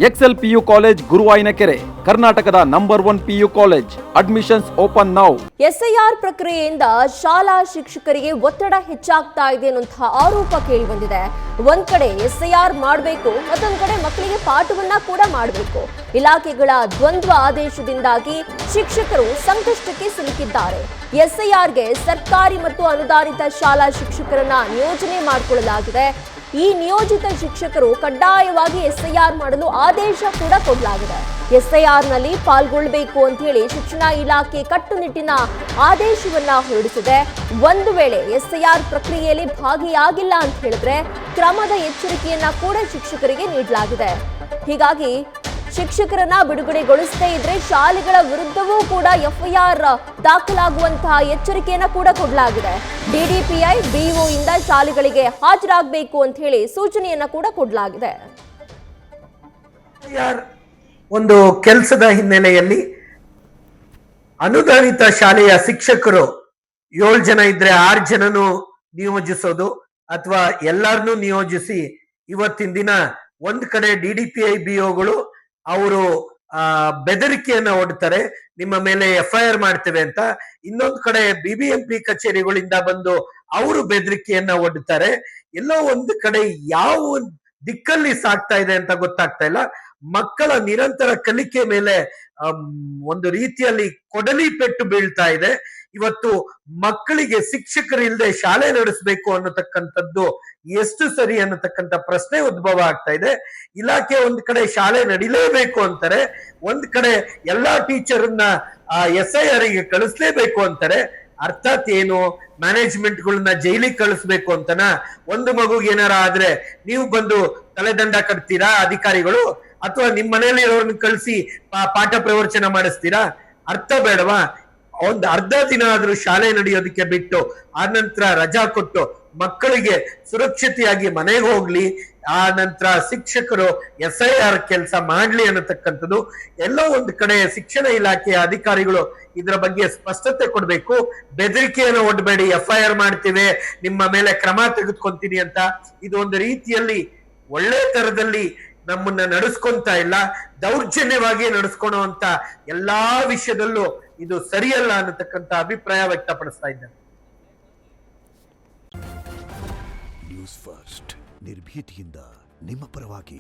Excel PU college ಗುರುವಾಯಿನಕೆರೆ, ಕರ್ನಾಟಕದ number 1 PU college. Admissions open now. SIR ಪ್ರಕ್ರಿಯೆಯಿಂದ ಶಾಲಾ ಶಿಕ್ಷಕರಿಗೆ ಒತ್ತಡ ಹೆಚ್ಚಾಗ್ತಾ ಇದೆ ಅನ್ನುವಂತಹ ಆರೋಪ ಕೇಳಿ ಬಂದಿದೆ. ಒಂದ್ ಕಡೆ ಎಸ್ಐಆರ್ ಮಾಡಬೇಕು, ಮತ್ತೊಂದ್ ಕಡೆ ಮಕ್ಕಳಿಗೆ ಪಾಠವನ್ನ ಕೂಡ ಮಾಡಬೇಕು. ಇಲಾಖೆಗಳ ದ್ವಂದ್ವ ಆದೇಶದಿಂದಾಗಿ ಶಿಕ್ಷಕರು ಸಂಕಷ್ಟಕ್ಕೆ ಸಿಲುಕಿದ್ದಾರೆ. ಎಸ್ಐಆರ್ಗೆ ಸರ್ಕಾರಿ ಮತ್ತು ಅನುದಾನಿತ ಶಾಲಾ ಶಿಕ್ಷಕರನ್ನ ನಿಯೋಜನೆ ಮಾಡಿಕೊಳ್ಳಲಾಗಿದೆ. ಈ ನಿಯೋಜಿತ ಶಿಕ್ಷಕರು ಕಡ್ಡಾಯವಾಗಿ ಎಸ್ಐಆರ್ ಮಾಡಲು ಆದೇಶ ಕೂಡ ಕೊಡಲಾಗಿದೆ. ಎಸ್ಐಆರ್ನಲ್ಲಿ ಪಾಲ್ಗೊಳ್ಳಬೇಕು ಅಂತ ಹೇಳಿ ಶಿಕ್ಷಣ ಇಲಾಖೆ ಕಟ್ಟುನಿಟ್ಟಿನ ಆದೇಶವನ್ನ ಹೊರಡಿಸಿದೆ. ಒಂದು ವೇಳೆ ಎಸ್ಐಆರ್ ಪ್ರಕ್ರಿಯೆಯಲ್ಲಿ ಭಾಗಿಯಾಗಿಲ್ಲ ಅಂತ ಹೇಳಿದ್ರೆ ಕ್ರಮದ ಎಚ್ಚರಿಕೆಯನ್ನ ಕೂಡ ಶಿಕ್ಷಕರಿಗೆ ನೀಡಲಾಗಿದೆ. ಹೀಗಾಗಿ ಶಿಕ್ಷಕರನ್ನ ಬಿಡುಗಡೆಗೊಳಿಸದೇ ಇದ್ರೆ ಶಾಲೆಗಳ ವಿರುದ್ಧವೂ ಕೂಡ ಎಫ್ಐಆರ್ ದಾಖಲಾಗುವಂತಹ ಎಚ್ಚರಿಕೆಯನ್ನ ಕೂಡ ಕೊಡಲಾಗಿದೆ. ಡಿಡಿಪಿಐ ಬಿಇಒ ಇಂದ ಶಾಲೆಗಳಿಗೆ ಹಾಜರಾಗಬೇಕು ಅಂತ ಹೇಳಿ ಸೂಚನೆಯನ್ನ ಕೂಡ ಕೊಡಲಾಗಿದೆ. ಒಂದು ಕೆಲಸದ ಹಿನ್ನೆಲೆಯಲ್ಲಿ ಅನುದಾನಿತ ಶಾಲೆಯ ಶಿಕ್ಷಕರು 7 ಜನ ಇದ್ರೆ 6 ಜನನು ನಿಯೋಜಿಸೋದು ಅಥವಾ ಎಲ್ಲರನ್ನೂ ನಿಯೋಜಿಸಿ ಇವತ್ತಿನ ದಿನ ಒಂದ್ ಕಡೆ ಡಿಡಿಪಿಐ ಬಿಒಗಳು ಅವರು ಬೆದರಿಕೆಯನ್ನ ಒಡ್ತಾರೆ, ನಿಮ್ಮ ಮೇಲೆ ಎಫ್ಐಆರ್ ಮಾಡ್ತೇವೆ ಅಂತ. ಇನ್ನೊಂದು ಕಡೆ ಬಿಬಿಎಂಪಿ ಕಚೇರಿಗಳಿಂದ ಬಂದು ಅವರು ಬೆದರಿಕೆಯನ್ನ ಒಡ್ತಾರೆ. ಎಲ್ಲೋ ಒಂದು ಕಡೆ ಯಾವ ದಿಕ್ಕಲ್ಲಿ ಸಾಗ್ತಾ ಇದೆ ಅಂತ ಗೊತ್ತಾಗ್ತಾ ಇಲ್ಲ. ಮಕ್ಕಳ ನಿರಂತರ ಕಲಿಕೆ ಮೇಲೆ ಒಂದು ರೀತಿಯಲ್ಲಿ ಕೊಡಲಿ ಪೆಟ್ಟು ಬೀಳ್ತಾ ಇದೆ. ಇವತ್ತು ಮಕ್ಕಳಿಗೆ ಶಿಕ್ಷಕರಿಲ್ಲದೆ ಶಾಲೆ ನಡೆಸಬೇಕು ಅನ್ನತಕ್ಕಂಥದ್ದು ಎಷ್ಟು ಸರಿ ಅನ್ನತಕ್ಕಂಥ ಪ್ರಶ್ನೆ ಉದ್ಭವ ಆಗ್ತಾ ಇದೆ. ಇಲಾಖೆ ಒಂದ್ ಕಡೆ ಶಾಲೆ ನಡಿಲೇಬೇಕು ಅಂತಾರೆ, ಒಂದ್ ಕಡೆ ಎಲ್ಲಾ ಟೀಚರ್ನ ಎಸ್ಐಆರ್ ಗೆ ಕಳಿಸ್ಲೇಬೇಕು ಅಂತಾರೆ. ಅರ್ಥಾತ್ ಏನು, ಮ್ಯಾನೇಜ್ಮೆಂಟ್ಗಳನ್ನ ಜೈಲಿಗೆ ಕಳಿಸ್ಬೇಕು ಅಂತನ? ಒಂದು ಮಗುಗೆ ಏನಾರ ಆದ್ರೆ ನೀವು ಬಂದು ತಲೆದಂಡ ಕಟ್ತೀರಾ ಅಧಿಕಾರಿಗಳು, ಅಥವಾ ನಿಮ್ ಮನೆಯಲ್ಲಿ ಇರೋರ್ನ ಕಳಿಸಿ ಪಾಠ ಪ್ರವಚನ ಮಾಡಿಸ್ತೀರಾ? ಅರ್ಥ ಬೇಡವಾ? ಒಂದ್ ಅರ್ಧ ದಿನ ಆದ್ರೂ ಶಾಲೆ ನಡೆಯೋದಕ್ಕೆ ಬಿಟ್ಟು ಆ ನಂತರ ರಜಾ ಕೊಟ್ಟು ಮಕ್ಕಳಿಗೆ ಸುರಕ್ಷತೆಯಾಗಿ ಮನೆಗೆ ಹೋಗ್ಲಿ, ಆ ನಂತರ ಶಿಕ್ಷಕರು ಎಸ್ಐಆರ್ ಕೆಲಸ ಮಾಡ್ಲಿ ಅನ್ನತಕ್ಕಂಥದ್ದು ಎಲ್ಲೋ ಒಂದು ಕಡೆ ಶಿಕ್ಷಣ ಇಲಾಖೆಯ ಅಧಿಕಾರಿಗಳು ಇದರ ಬಗ್ಗೆ ಸ್ಪಷ್ಟತೆ ಕೊಡ್ಬೇಕು. ಬೆದರಿಕೆಯನ್ನು ಒಡ್ಬೇಡಿ, ಎಫ್ಐಆರ್ ಮಾಡ್ತೀವಿ, ನಿಮ್ಮ ಮೇಲೆ ಕ್ರಮ ತೆಗೆದುಕೊಂತೀನಿ ಅಂತ. ಇದು ಒಂದು ರೀತಿಯಲ್ಲಿ ಒಳ್ಳೆ ತರದಲ್ಲಿ ನಮ್ಮನ್ನ ನಡೆಸ್ಕೊಂತ ಇಲ್ಲ, ದೌರ್ಜನ್ಯವಾಗಿ ನಡೆಸ್ಕೊಳುವಂತ ಎಲ್ಲಾ ವಿಷಯದಲ್ಲೂ ಇದು ಸರಿಯಲ್ಲ ಅನ್ನತಕ್ಕಂಥ ಅಭಿಪ್ರಾಯ ವ್ಯಕ್ತಪಡಿಸ್ತಾ ಇದ್ದಾರೆ. ನ್ಯೂಸ್ ಫಸ್ಟ್ ನಿರ್ಭೀತಿಯಿಂದ ನಿಮ್ಮ ಪರವಾಗಿ.